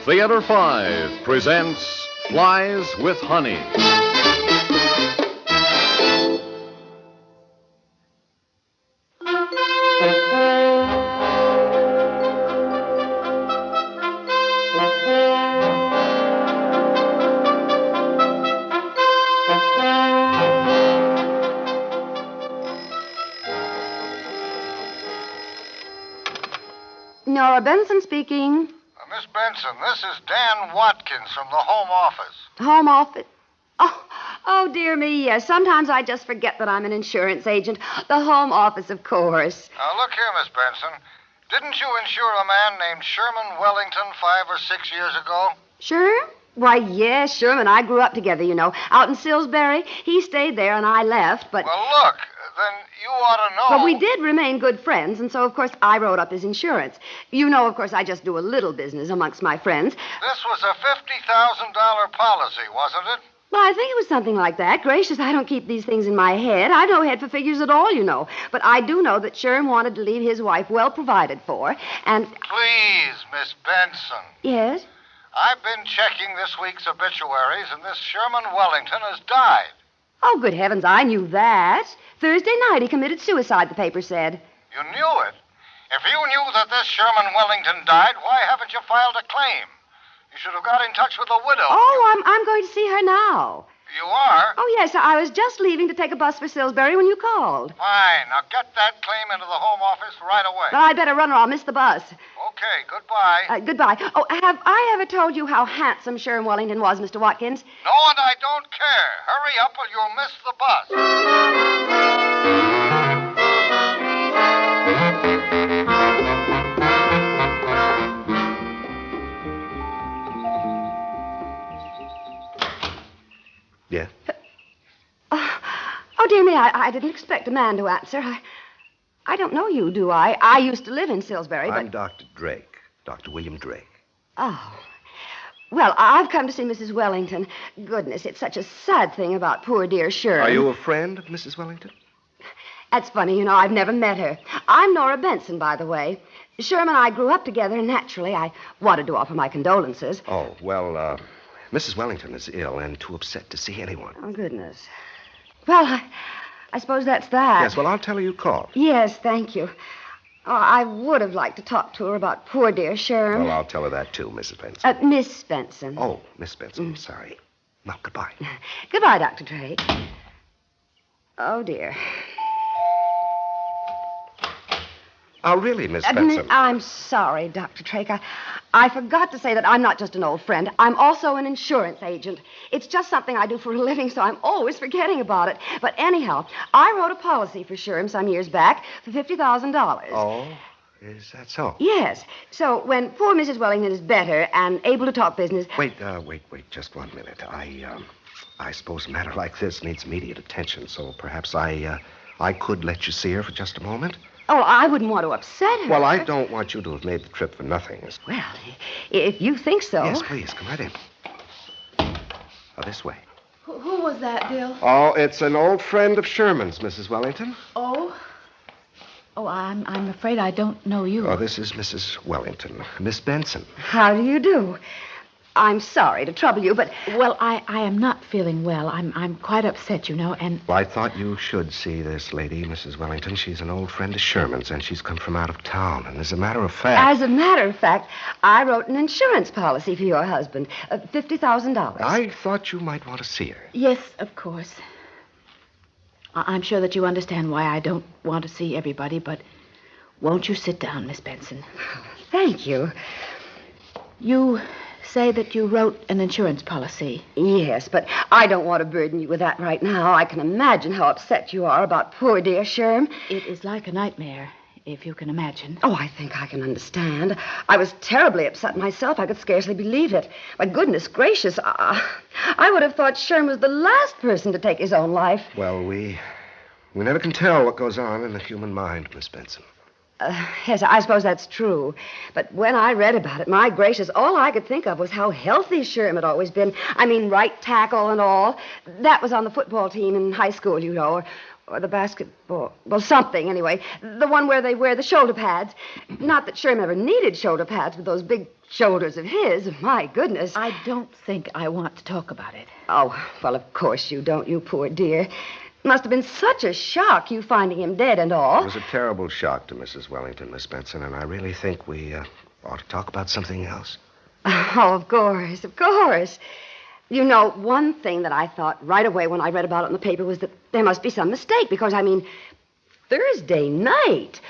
Theater 5 presents Flies with Honey. Nora Benson speaking. Miss Benson, this is Dan Watkins from the Home Office. Home office? Oh, dear me, yes. Sometimes I just forget that I'm an insurance agent. The Home Office, of course. Now, look here, Miss Benson. Didn't you insure a man named Sherman Wellington 5 or 6 years ago? Sure? Why, yes, Sherman. I grew up together, you know, out in Salisbury. He stayed there and I left, but... Well, look, then you ought to know... But we did remain good friends, and so, of course, I wrote up his insurance. You know, of course, I just do a little business amongst my friends. This was a $50,000 policy, wasn't it? Well, I think it was something like that. Gracious, I don't keep these things in my head. I've no head for figures at all, you know. But I do know that Sherm wanted to leave his wife well provided for, and... Please, Miss Benson. Yes? I've been checking this week's obituaries, and this Sherman Wellington has died. Oh, good heavens, I knew that. Thursday night he committed suicide, the paper said. You knew it? If you knew that this Sherman Wellington died, why haven't you filed a claim? You should have got in touch with the widow. Oh, I'm going to see her now. You are? Oh, yes, I was just leaving to take a bus for Salisbury when you called. Fine. Now get that claim into the Home Office right away. But I'd better run or I'll miss the bus. Okay, goodbye. Goodbye. Oh, have I ever told you how handsome Sherm Wellington was, Mr. Watkins? No, and I don't care. Hurry up or you'll miss the bus. Yeah? Oh, dear me, I didn't expect a man to answer. I don't know you, do I? I used to live in Salisbury, but... I'm Dr. Drake, Dr. William Drake. Oh. Well, I've come to see Mrs. Wellington. Goodness, it's such a sad thing about poor dear Sherm. Are you a friend of Mrs. Wellington? That's funny, you know, I've never met her. I'm Nora Benson, by the way. Sherm and I grew up together, and naturally, I wanted to offer my condolences. Oh, well, Mrs. Wellington is ill and too upset to see anyone. Oh, goodness. Well, I suppose that's that. Yes, well, I'll tell her you called. Yes, thank you. Oh, I would have liked to talk to her about poor dear Sherm. Well, I'll tell her that, too, Mrs. Benson. Miss Benson. Oh, Miss Benson, sorry. Well, goodbye. Goodbye, Dr. Drake. Oh, dear. Oh, really, Miss Benson? I'm sorry, Dr. Drake. I forgot to say that I'm not just an old friend. I'm also an insurance agent. It's just something I do for a living, so I'm always forgetting about it. But anyhow, I wrote a policy for Sherm some years back for $50,000. Oh, is that so? Yes. So when poor Mrs. Wellington is better and able to talk business... Wait, just 1 minute. I suppose a matter like this needs immediate attention, so perhaps I could let you see her for just a moment. Oh, I wouldn't want to upset her. Well, I don't want you to have made the trip for nothing. Well, if you think so. Yes, please, come right in. This way. Who was that, Bill? Oh, it's an old friend of Sherman's, Mrs. Wellington. Oh? Oh, I'm afraid I don't know you. Oh, this is Mrs. Wellington, Miss Benson. How do you do? I'm sorry to trouble you, but... Well, I am not feeling well. I'm quite upset, you know, and... Well, I thought you should see this lady, Mrs. Wellington. She's an old friend of Sherman's, and she's come from out of town. And as a matter of fact... As a matter of fact, I wrote an insurance policy for your husband, $50,000. I thought you might want to see her. Yes, of course. I'm sure that you understand why I don't want to see everybody, but won't you sit down, Miss Benson? Thank you. You say that you wrote an insurance policy. Yes, but I don't want to burden you with that right now. I can imagine how upset you are about poor dear Sherm. It is like a nightmare, if you can imagine. Oh, I think I can understand. I was terribly upset myself. I could scarcely believe it. My goodness gracious, I would have thought Sherm was the last person to take his own life. Well, we never can tell what goes on in the human mind, Miss Benson. Yes, I suppose that's true. But when I read about it, my gracious, all I could think of was how healthy Sherm had always been. I mean, right tackle and all. That was on the football team in high school, you know. Or the basketball. Well, something, anyway. The one where they wear the shoulder pads. Not that Sherm ever needed shoulder pads with those big shoulders of his. My goodness. I don't think I want to talk about it. Oh, well, of course you don't, you poor dear. Must have been such a shock, you finding him dead and all. It was a terrible shock to Mrs. Wellington, Miss Benson, and I really think we ought to talk about something else. Oh, of course, of course. You know, one thing that I thought right away when I read about it in the paper was that there must be some mistake, because, I mean, Thursday night.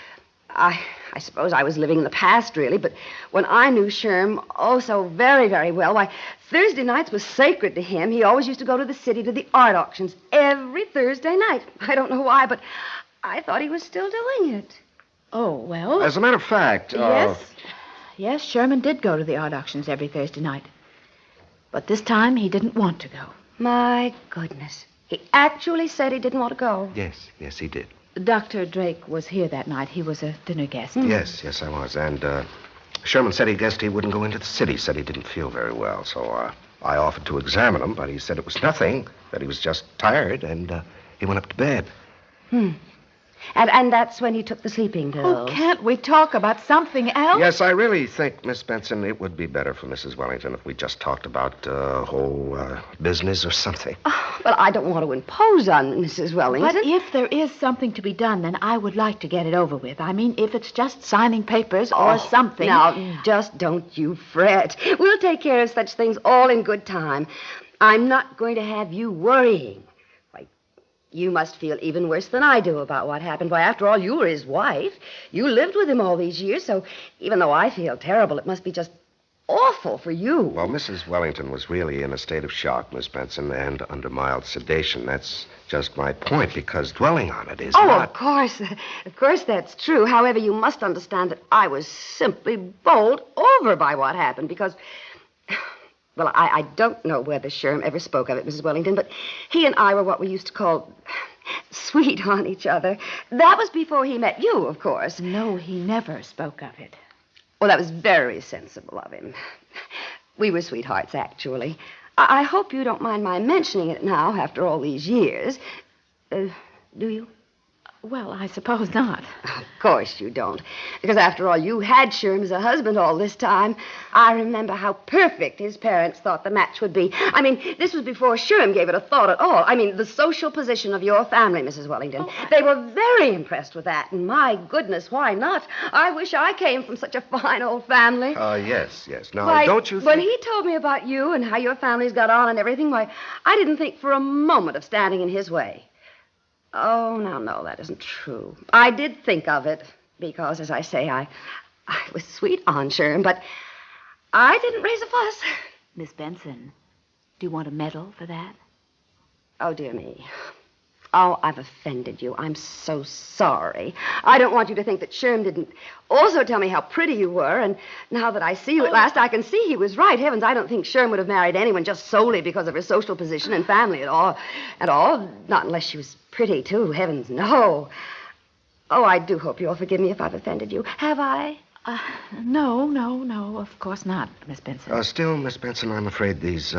I suppose I was living in the past, really, but when I knew Sherm so very, very well, why, Thursday nights was sacred to him. He always used to go to the city to the art auctions every Thursday night. I don't know why, but I thought he was still doing it. Oh, well. As a matter of fact... Yes, Sherman did go to the art auctions every Thursday night. But this time he didn't want to go. My goodness. He actually said he didn't want to go. Yes, he did. Dr. Drake was here that night. He was a dinner guest. Yes, I was. And Sherman said he guessed he wouldn't go into the city. Said he didn't feel very well. So I offered to examine him, but he said it was nothing, that he was just tired, and he went up to bed. And that's when he took the sleeping pills. Oh, can't we talk about something else? Yes, I really think, Miss Benson, it would be better for Mrs. Wellington if we just talked about whole business or something. Oh, well, I don't want to impose on Mrs. Wellington. But if there is something to be done, then I would like to get it over with. I mean, if it's just signing papers or something. Now, just don't you fret. We'll take care of such things all in good time. I'm not going to have you worrying. You must feel even worse than I do about what happened. Why, after all, you were his wife. You lived with him all these years, so even though I feel terrible, it must be just awful for you. Well, Mrs. Wellington was really in a state of shock, Miss Benson, and under mild sedation. That's just my point, because dwelling on it is not... Of course. Of course that's true. However, you must understand that I was simply bowled over by what happened, because... Well, I don't know whether Sherm ever spoke of it, Mrs. Wellington, but he and I were what we used to call sweet on each other. That was before he met you, of course. No, he never spoke of it. Well, that was very sensible of him. We were sweethearts, actually. I hope you don't mind my mentioning it now, after all these years. Do you? Well, I suppose not. Of course you don't. Because after all, you had Sherm as a husband all this time. I remember how perfect his parents thought the match would be. I mean, this was before Sherm gave it a thought at all. I mean, the social position of your family, Mrs. Wellington. They were very impressed with that. And my goodness, why not? I wish I came from such a fine old family. Yes. Now, don't you think... When he told me about you and how your families got on and everything, why, I didn't think for a moment of standing in his way. Oh, no, that isn't true. I did think of it because, as I say, I was sweet on Sherm, but I didn't raise a fuss. Miss Benson, do you want a medal for that? Oh, dear me. Oh, I've offended you. I'm so sorry. I don't want you to think that Sherm didn't also tell me how pretty you were, and now that I see you at last, I can see he was right. Heavens, I don't think Sherm would have married anyone just solely because of her social position and family at all. Not unless she was pretty, too. Heavens, no. Oh, I do hope you'll forgive me if I've offended you. Have I? No, of course not, Miss Benson. Still, Miss Benson, I'm afraid these,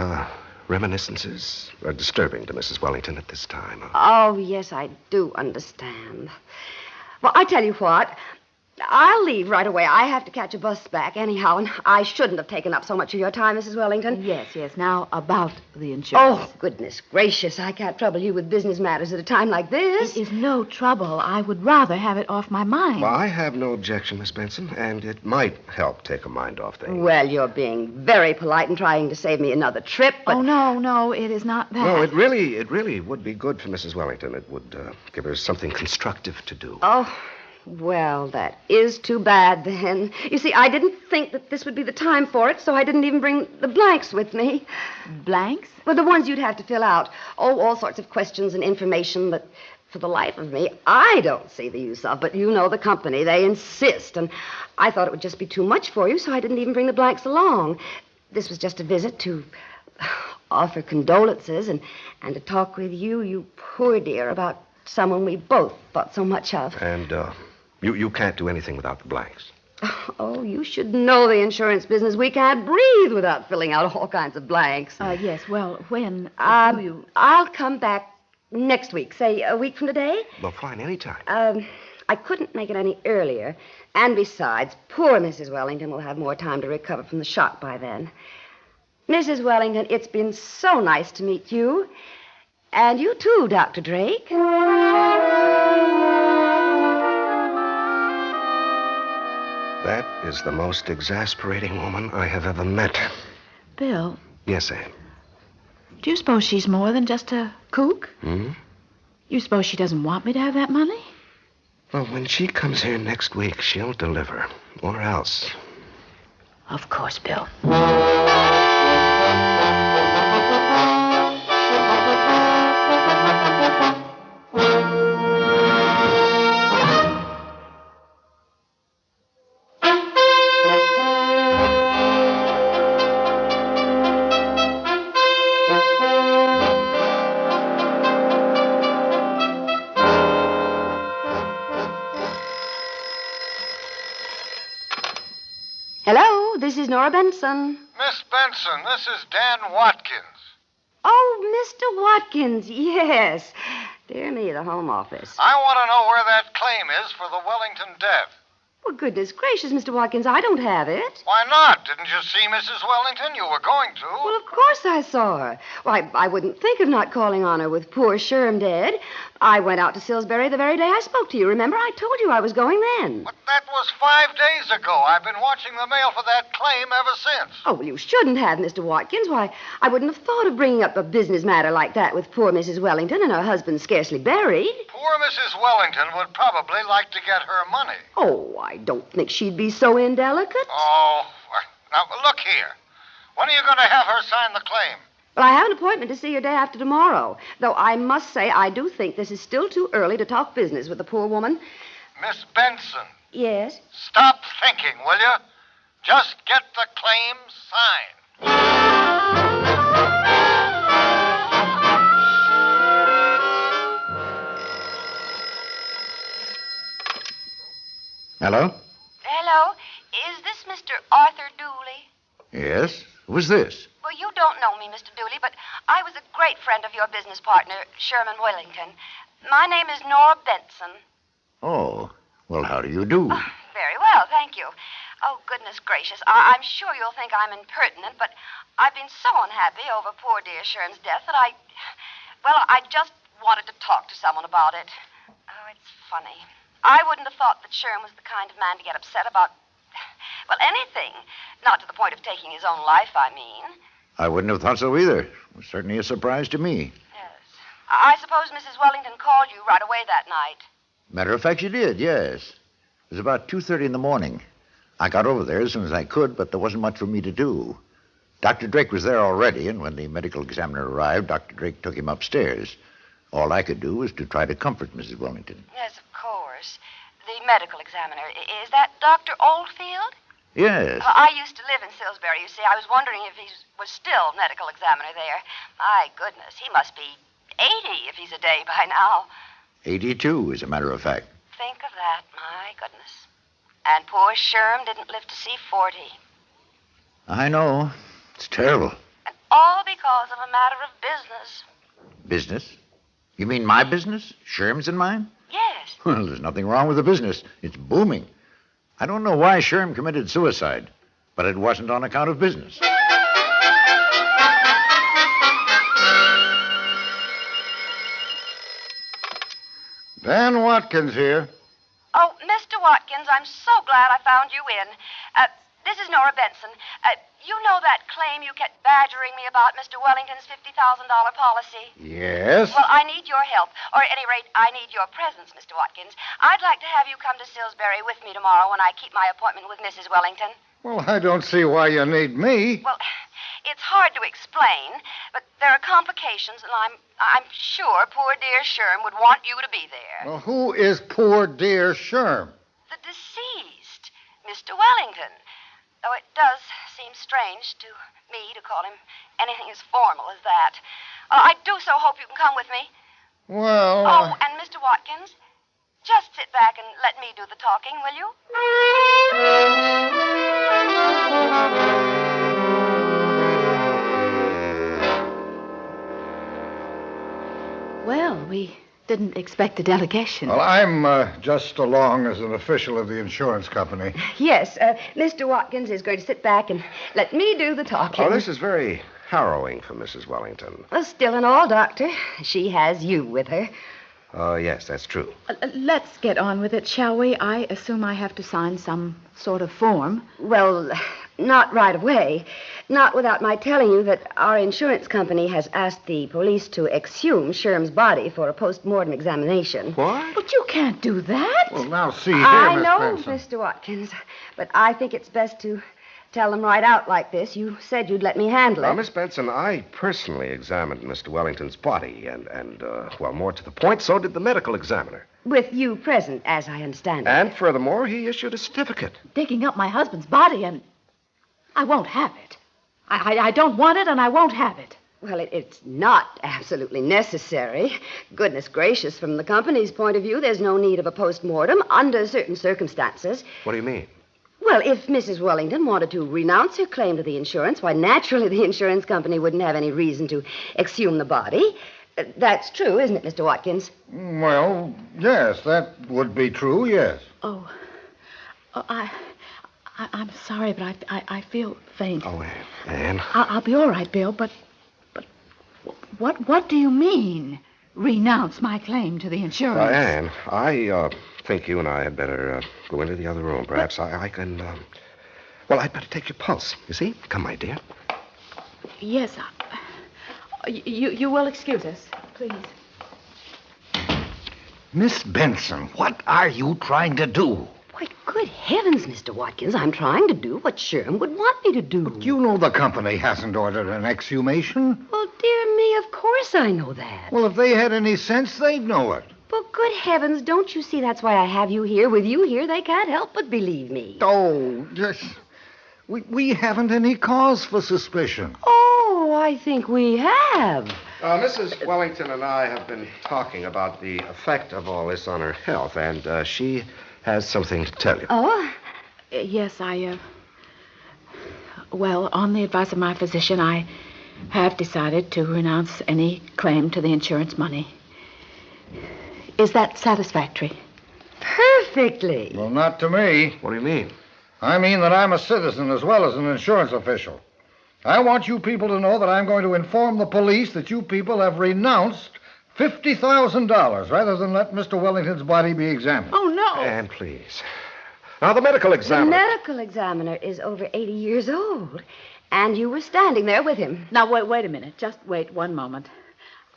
reminiscences are disturbing to Mrs. Wellington at this time. Oh, yes, I do understand. Well, I tell you what. I'll leave right away. I have to catch a bus back anyhow, and I shouldn't have taken up so much of your time, Mrs. Wellington. Yes. Now, about the insurance. Oh, goodness gracious. I can't trouble you with business matters at a time like this. It is no trouble. I would rather have it off my mind. Well, I have no objection, Miss Benson, and it might help take a mind off things. Well, you're being very polite and trying to save me another trip, but... Oh, no, it is not that. No, it really would be good for Mrs. Wellington. It would give her something constructive to do. Oh... Well, that is too bad, then. You see, I didn't think that this would be the time for it, so I didn't even bring the blanks with me. Blanks? Well, the ones you'd have to fill out. Oh, all sorts of questions and information that, for the life of me, I don't see the use of. But you know the company. They insist. And I thought it would just be too much for you, so I didn't even bring the blanks along. This was just a visit to offer condolences and to talk with you poor dear, about someone we both thought so much of. And, You can't do anything without the blanks. Oh, you should know the insurance business. We can't breathe without filling out all kinds of blanks. Yes, well, when do you... I'll come back Next week, say a week from today? Well, fine, anytime. I couldn't make it any earlier. And besides, poor Mrs. Wellington will have more time to recover from the shock by then. Mrs. Wellington, it's been so nice to meet you. And you too, Dr. Drake. That is the most exasperating woman I have ever met. Bill, Yes, Anne. do you suppose she's more than just a kook? Hmm? You suppose she doesn't want me to have that money? Well, when she comes here next week, she'll deliver. Or else. Of course, Bill. Hello, this is Nora Benson. Miss Benson, this is Dan Watkins. Oh, Mr. Watkins, yes. Dear me, the home office. I want to know where that claim is for the Wellington death. Well, goodness gracious, Mr. Watkins, I don't have it. Why not? Didn't you see Mrs. Wellington? You were going to. Well, of course I saw her. Why, I wouldn't think of not calling on her with poor Sherm dead. I went out to Salisbury the very day I spoke to you. Remember, I told you I was going then. But that was 5 days ago. I've been watching the mail for that claim ever since. Oh, well, you shouldn't have, Mr. Watkins. Why, I wouldn't have thought of bringing up a business matter like that with poor Mrs. Wellington and her husband scarcely buried. Poor Mrs. Wellington would probably like to get her money. Oh, I don't think she'd be so indelicate. Oh, now look here. When are you going to have her sign the claim? Well, I have an appointment to see her day after tomorrow. Though I must say, I do think this is still too early to talk business with the poor woman. Miss Benson, Yes? stop thinking, will you? Just get the claim signed. Hello? Hello? Is this Mr. Arthur Dooley? Yes? Who's this? Well, you don't know me, Mr. Dooley, but I was a great friend of your business partner, Sherman Wellington. My name is Nora Benson. Oh, well, how do you do? Very well, thank you. Oh, goodness gracious. I'm sure you'll think I'm impertinent, but I've been so unhappy over poor dear Sherm's death that I just wanted to talk to someone about it. Oh, it's funny. I wouldn't have thought that Sherm was the kind of man to get upset about, well, anything. Not to the point of taking his own life, I mean. I wouldn't have thought so either. It was certainly a surprise to me. Yes. I suppose Mrs. Wellington called you right away that night. Matter of fact, she did, yes. It was about 2:30 in the morning. I got over there as soon as I could, but there wasn't much for me to do. Dr. Drake was there already, and when the medical examiner arrived, Dr. Drake took him upstairs. All I could do was to try to comfort Mrs. Wellington. Yes, of course. The medical examiner. Is that Dr. Oldfield? Yes. I used to live in Salisbury, you see. I was wondering if he was still medical examiner there. My goodness, he must be 80 if he's a day by now. 82, as a matter of fact. Think of that, my goodness. And poor Sherm didn't live to see 40. I know. It's terrible. And all because of a matter of business. Business? You mean my business? Sherm's and mine? Yes. Well, there's nothing wrong with the business. It's booming. I don't know why Sherm committed suicide, but it wasn't on account of business. Dan Watkins here. Oh, Mr. Watkins, I'm so glad I found you in. This is Nora Benson. You know that claim you kept badgering me about, Mr. Wellington's $50,000 policy? Yes? Well, I need your help. Or at any rate, I need your presence, Mr. Watkins. I'd like to have you come to Salisbury with me tomorrow when I keep my appointment with Mrs. Wellington. Well, I don't see why you need me. Well, it's hard to explain, but there are complications, and I'm sure poor dear Sherm would want you to be there. Well, who is poor dear Sherm? The deceased, Mr. Wellington. Though it does seem strange to me to call him anything as formal as that. I do so hope you can come with me. Well... Oh, and Mr. Watkins, just sit back and let me do the talking, will you? Well, Well, we didn't expect a delegation. Well, I'm just along as an official of the insurance company. Yes, Mr. Watkins is going to sit back and let me do the talking. Oh, this is very harrowing for Mrs. Wellington. Well, still and all, Doctor, she has you with her. Oh, yes, that's true. Let's get on with it, shall we? I assume I have to sign some sort of form. Well, not right away. Not without my telling you that our insurance company has asked the police to exhume Sherm's body for a post-mortem examination. What? But you can't do that. Well, now, see here, I Miss know, Benson. Mr. Watkins, but I think it's best to tell them right out like this. You said you'd let me handle it. Miss Benson, I personally examined Mr. Wellington's body, and well, more to the point, so did the medical examiner. With you present, as I understand it. And furthermore, he issued a certificate. Digging up my husband's body, and I won't have it. I don't want it, and I won't have it. Well, it's not absolutely necessary. Goodness gracious, from the company's point of view, there's no need of a post-mortem under certain circumstances. What do you mean? Well, if Mrs. Wellington wanted to renounce her claim to the insurance, why, naturally, the insurance company wouldn't have any reason to exhume the body. That's true, isn't it, Mr. Watkins? Well, yes, that would be true, yes. Oh, I'm sorry, but I feel faint. Oh, Anne. I'll be all right, Bill, but what do you mean, renounce my claim to the insurance? Anne, I think you and I had better go into the other room. Perhaps I can, well, I'd better take your pulse, you see? Come, my dear. Yes, you will excuse us, please. Miss Benson, what are you trying to do? Why, good heavens, Mr. Watkins, I'm trying to do what Sherm would want me to do. You know the company hasn't ordered an exhumation. Well, dear me, of course I know that. Well, if they had any sense, they'd know it. Well, good heavens, don't you see that's why I have you here? With you here, they can't help but believe me. Oh, yes. We haven't any cause for suspicion. Oh, I think we have. Mrs. Wellington and I have been talking about the effect of all this on her health, and she has something to tell you. Oh? Yes, well, on the advice of my physician, I have decided to renounce any claim to the insurance money. Is that satisfactory? Perfectly. Well, not to me. What do you mean? I mean that I'm a citizen as well as an insurance official. I want you people to know that I'm going to inform the police that you people have renounced $50,000 rather than let Mr. Wellington's body be examined. Oh, no. Anne, please. Now, the medical The examiner... medical examiner is over 80 years old, and you were standing there with him. Now, wait a minute. Just wait one moment.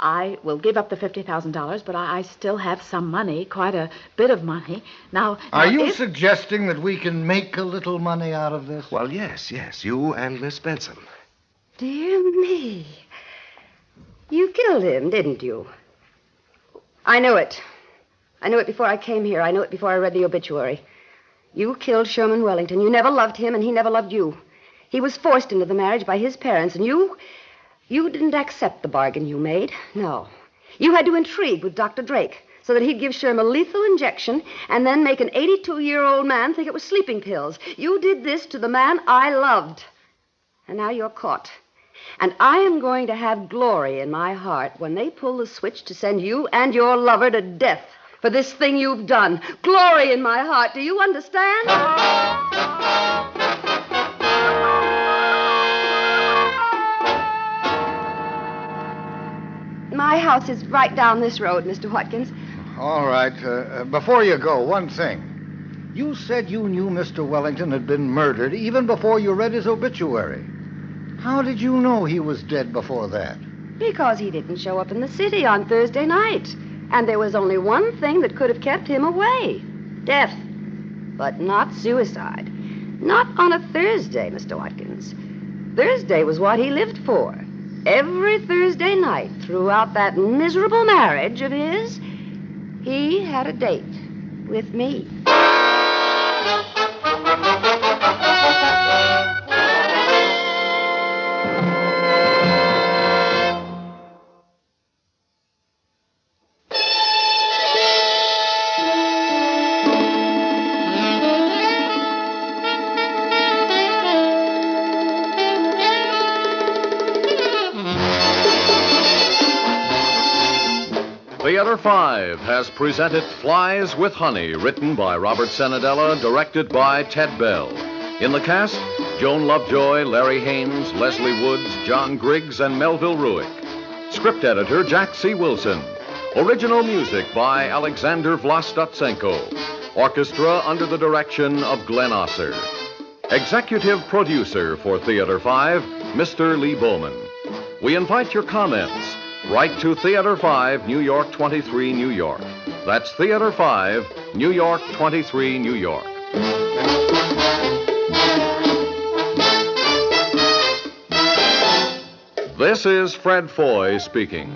I will give up the $50,000, but I still have some money, quite a bit of money. Now, Are you if... suggesting that we can make a little money out of this? Well, yes, you and Miss Benson. Dear me. You killed him, didn't you? I knew it. I knew it before I came here. I knew it before I read the obituary. You killed Sherman Wellington. You never loved him, and he never loved you. He was forced into the marriage by his parents, and you didn't accept the bargain you made. No. You had to intrigue with Dr. Drake so that he'd give Sherm a lethal injection and then make an 82-year-old man think it was sleeping pills. You did this to the man I loved. And now you're caught. And I am going to have glory in my heart when they pull the switch to send you and your lover to death for this thing you've done. Glory in my heart. Do you understand? My house is right down this road, Mr. Watkins. All right. Before you go, one thing. You said you knew Mr. Wellington had been murdered even before you read his obituary. How did you know he was dead before that? Because he didn't show up in the city on Thursday night. And there was only one thing that could have kept him away. Death. But not suicide. Not on a Thursday, Mr. Watkins. Thursday was what he lived for. Every Thursday night throughout that miserable marriage of his, he had a date with me. Theater 5 has presented Flies with Honey, written by Robert Cenedella, directed by Ted Bell. In the cast, Joan Lovejoy, Larry Haines, Lesley Woods, John Griggs, and Melville Ruick. Script editor, Jack C. Wilson. Original music by Alexander Vlastotsenko. Orchestra under the direction of Glenn Osser. Executive producer for Theater 5, Mr. Lee Bowman. We invite your comments. Write to Theater 5, New York 23, New York. That's Theater 5, New York 23, New York. This is Fred Foy speaking.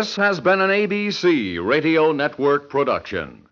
This has been an ABC Radio Network production.